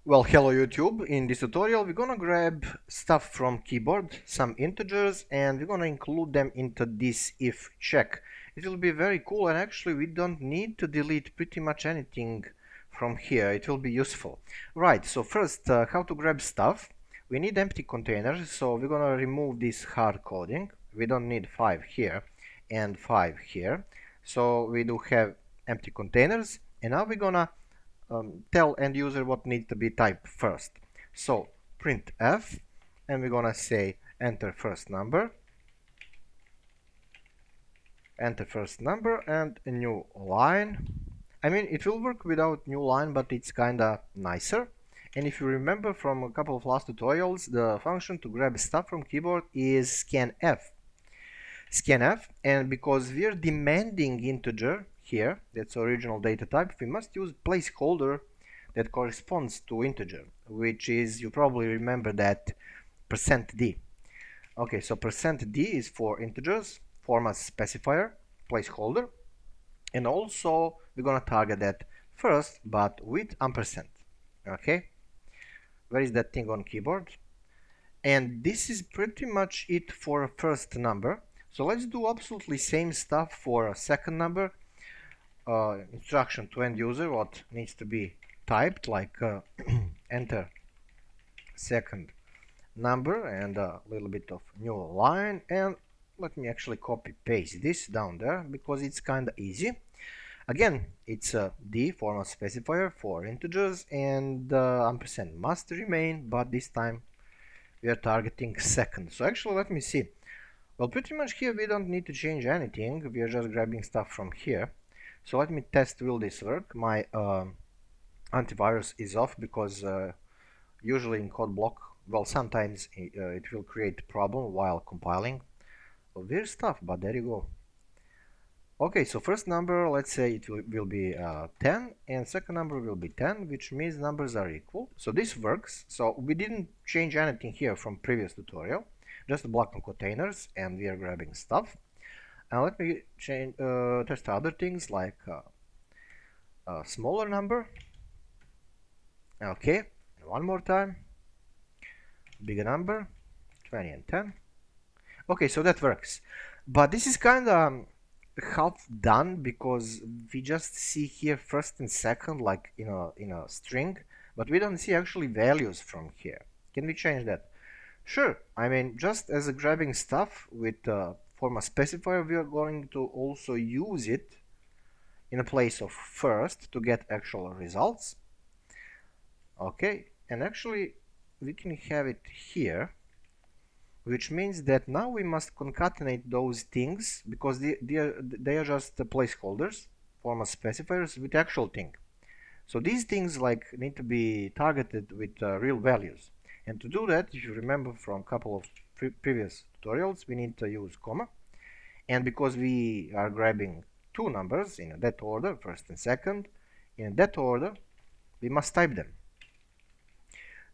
Well, hello YouTube. In this tutorial we're gonna grab stuff from keyboard, some integers, and we're gonna include them into this if check. It will be very cool, and actually we don't need to delete pretty much anything from here. It will be useful. Right, so first how to grab stuff. We need empty containers, so we're gonna remove this hard coding. We don't need 5 here and 5 here. So we do have empty containers, and now we're gonna tell end user what needs to be typed first. So print f, and we're gonna say enter first number, and a new line. I mean, it will work without new line, but it's kinda nicer. And if you remember from a couple of last tutorials, the function to grab stuff from keyboard is scanf. Scanf, and because we're demanding integer here, that's original data type, we must use placeholder that corresponds to integer, which is, you probably remember that %d. Okay, so %d is for integers, format specifier, placeholder, and also we're gonna target that first, but with ampersand. Okay, where is that thing on keyboard? And this is pretty much it for a first number. So let's do absolutely same stuff for a second number. Instruction to end user, what needs to be typed, like enter second number and a little bit of new line. And let me actually copy paste this down there because it's kind of easy. Again, it's a d format specifier for integers, and ampersand must remain, but this time we are targeting second. So actually, let me see. Well, pretty much here we don't need to change anything. We are just grabbing stuff from here. So let me test, will this work? My antivirus is off because usually in code block, well, sometimes it will create a problem while compiling. Well, weird stuff, but there you go. Okay, so first number, let's say it will be 10, and second number will be 10, which means numbers are equal. So this works. So we didn't change anything here from previous tutorial, just a block of containers, and we are grabbing stuff. And let me change, test other things like a smaller number. Okay, one more time. Bigger number, 20 and 10. Okay, so that works. But this is kind of half done because we just see here first and second like in a string, but we don't see actually values from here. Can we change that? Sure. I mean, just as a grabbing stuff with format specifier, we are going to also use it in a place of first to get actual results. Okay, and actually we can have it here, which means that now we must concatenate those things because they are just placeholders, format specifiers with actual thing. So these things like need to be targeted with real values. And to do that, if you remember from a couple of previous tutorials, we need to use comma. And because we are grabbing two numbers in that order, first and second, in that order, we must type them.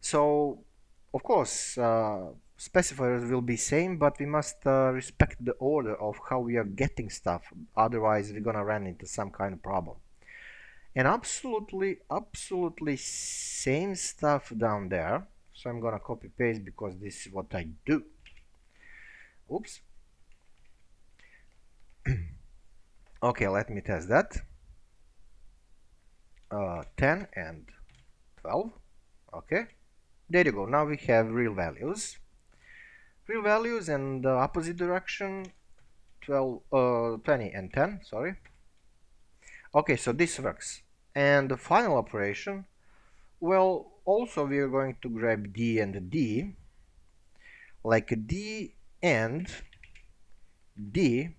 So, of course, specifiers will be same, but we must respect the order of how we are getting stuff. Otherwise, we're gonna run into some kind of problem. And absolutely same stuff down there. So I'm gonna copy paste because this is what I do. Oops. Okay, let me test that. 10 and 12. Okay, there you go. Now we have real values. Real values, and the opposite direction, 20 and 10, sorry. Okay, so this works. And the final operation, well, also we are going to grab d and d, like d and d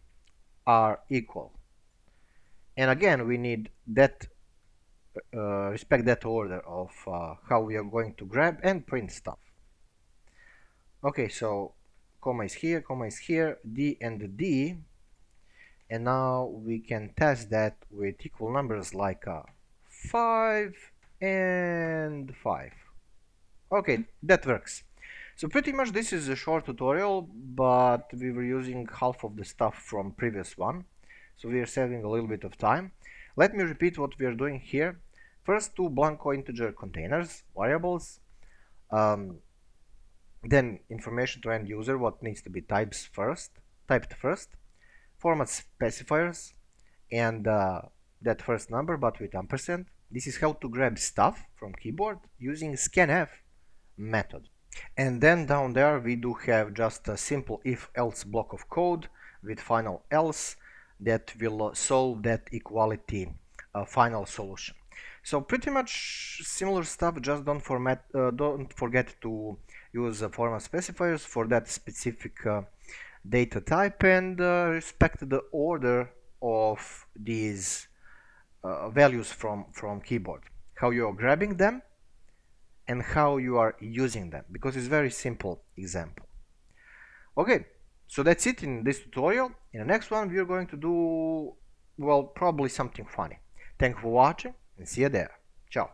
are equal. And again, we need that, respect that order of how we are going to grab and print stuff. Okay, so comma is here, d and d, and now we can test that with equal numbers like 5 and 5. Okay, that works. So pretty much this is a short tutorial, but we were using half of the stuff from previous one, so we are saving a little bit of time. Let me repeat what we are doing here. First, two Blanco integer containers, variables, then information to end user, what needs to be typed first, format specifiers, and that first number but with ampersand. This is how to grab stuff from keyboard using scanf method. And then down there we do have just a simple if-else block of code with final else that will solve that equality final solution. So pretty much similar stuff, just don't forget to use format specifiers for that specific data type, and respect the order of these values from keyboard, how you are grabbing them and how you are using them, because it's very simple example. Okay, so that's it in this tutorial. In the next one we're going to do, well, probably something funny. Thank you for watching and see you there. Ciao.